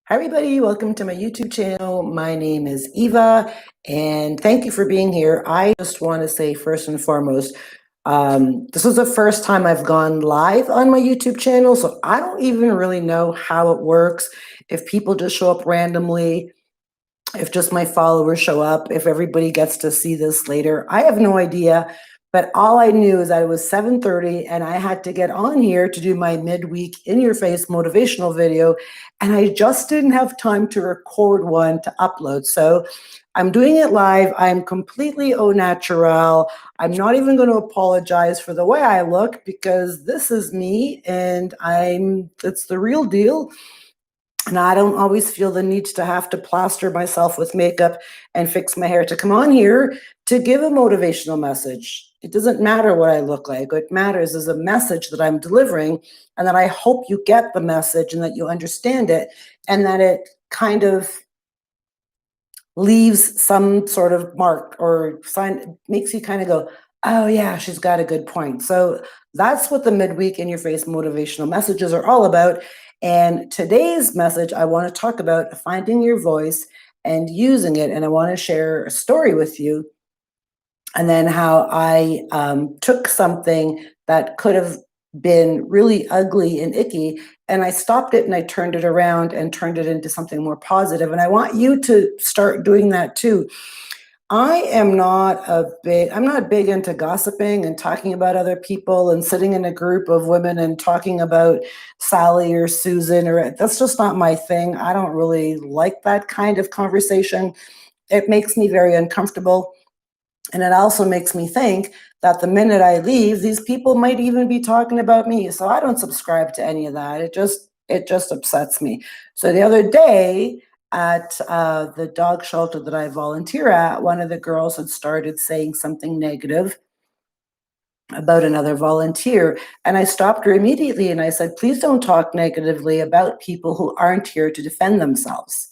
Hi, everybody. Welcome to my YouTube channel. My name is Eva, and thank you for being here. I just want to say, first and foremost, this is the first time I've gone live on my YouTube channel, so I don't even really know how it works. If people just show up randomly, if just my followers show up, if everybody gets to see this later, I have no idea. But all I knew is that it was 7:30 and I had to get on here to do my midweek in your face motivational video. And I just didn't have time to record one to upload. So I'm doing it live. I'm completely au naturel. I'm not even going to apologize for the way I look because this is me and it's the real deal. And I don't always feel the need to have to plaster myself with makeup and fix my hair to come on here to give a motivational message. It doesn't matter what I look like. What matters is a message that I'm delivering, and that I hope you get the message and that you understand it, and that it kind of leaves some sort of mark or sign, makes you kind of go, oh yeah, she's got a good point. So that's what the midweek in your face motivational messages are all about. And today's message, I want to talk about finding your voice and using it. And I want to share a story with you, and then how I took something that could have been really ugly and icky, and I stopped it and I turned it around and turned it into something more positive. And I want you to start doing that too. I'm not big into gossiping and talking about other people and sitting in a group of women and talking about Sally or Susan, or that's just not my thing. I don't really like that kind of conversation. It makes me very uncomfortable. And it also makes me think that the minute I leave, these people might even be talking about me. So I don't subscribe to any of that. It just upsets me. So the other day at the dog shelter that I volunteer at, one of the girls had started saying something negative about another volunteer. And I stopped her immediately and I said, please don't talk negatively about people who aren't here to defend themselves.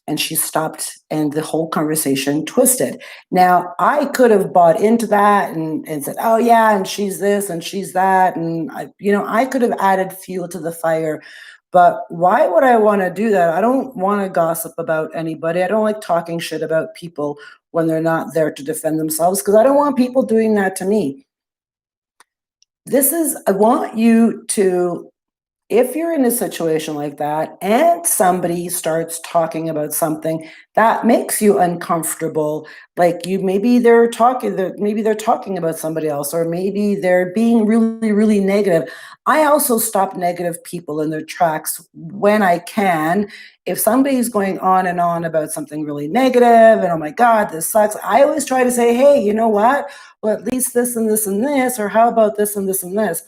And she stopped and the whole conversation twisted. Now, I could have bought into that and said, oh yeah, and she's this and she's that. And I could have added fuel to the fire. But why would I want to do that? I don't want to gossip about anybody. I don't like talking shit about people when they're not there to defend themselves, because I don't want people doing that to me. I want you to, if you're in a situation like that and somebody starts talking about something that makes you uncomfortable, like maybe they're talking about somebody else, or maybe they're being really, really negative. I also stop negative people in their tracks when I can. If somebody's going on and on about something really negative and, oh my God, this sucks, I always try to say, hey, you know what? Well, at least this and this and this, or how about this and this and this?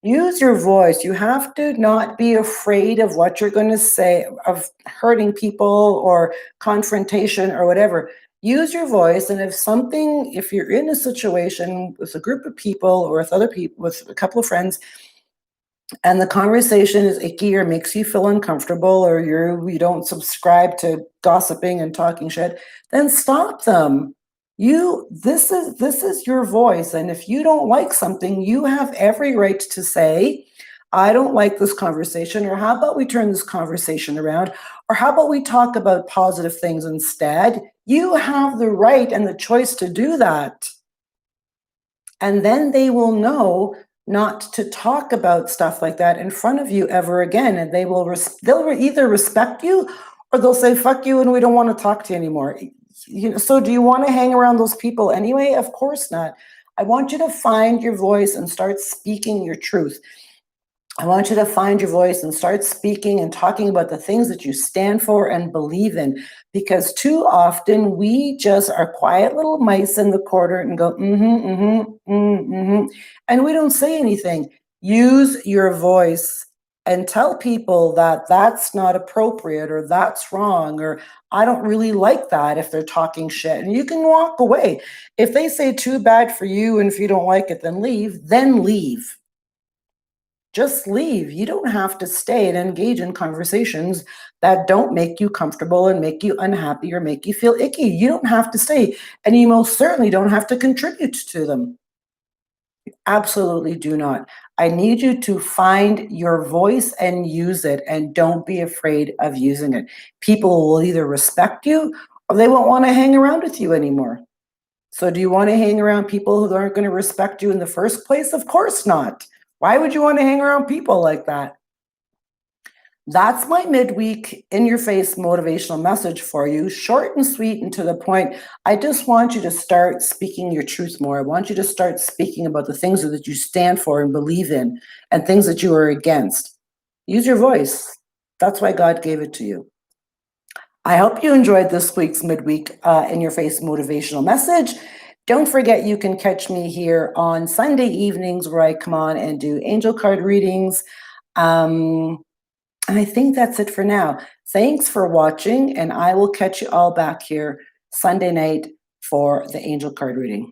Use your voice. You have to not be afraid of what you're going to say, of hurting people or confrontation or whatever. Use your voice. And if you're in a situation with a group of people or with other people, with a couple of friends, and the conversation is icky or makes you feel uncomfortable, or you don't subscribe to gossiping and talking shit, then stop them. This is your voice, and if you don't like something, you have every right to say, I don't like this conversation, or how about we turn this conversation around, or how about we talk about positive things instead. You have the right and the choice to do that. And then they will know not to talk about stuff like that in front of you ever again, and they'll either respect you or they'll say fuck you and we don't want to talk to you anymore. So do you want to hang around those people anyway? Of course not. I want you to find your voice and start speaking your truth. I want you to find your voice and start speaking and talking about the things that you stand for and believe in, because too often we just are quiet little mice in the corner and go, and we don't say anything. Use your voice and tell people that that's not appropriate, or that's wrong, or I don't really like that if they're talking shit. And you can walk away. If they say too bad for you and if you don't like it, then leave. Just leave. You don't have to stay and engage in conversations that don't make you comfortable and make you unhappy or make you feel icky. You don't have to stay, and you most certainly don't have to contribute to them. Absolutely do not. I need you to find your voice and use it, and don't be afraid of using it. People will either respect you or they won't want to hang around with you anymore. So, do you want to hang around people who aren't going to respect you in the first place? Of course not. Why would you want to hang around people like that? That's my midweek in your face motivational message for you. Short and sweet and to the point. I just want you to start speaking your truth more. I want you to start speaking about the things that you stand for and believe in and things that you are against. Use your voice. That's why God gave it to you. I hope you enjoyed this week's midweek in your face motivational message. Don't forget you can catch me here on Sunday evenings where I come on and do angel card readings. Um, and I think that's it for now. Thanks for watching, and I will catch you all back here Sunday night for the angel card reading.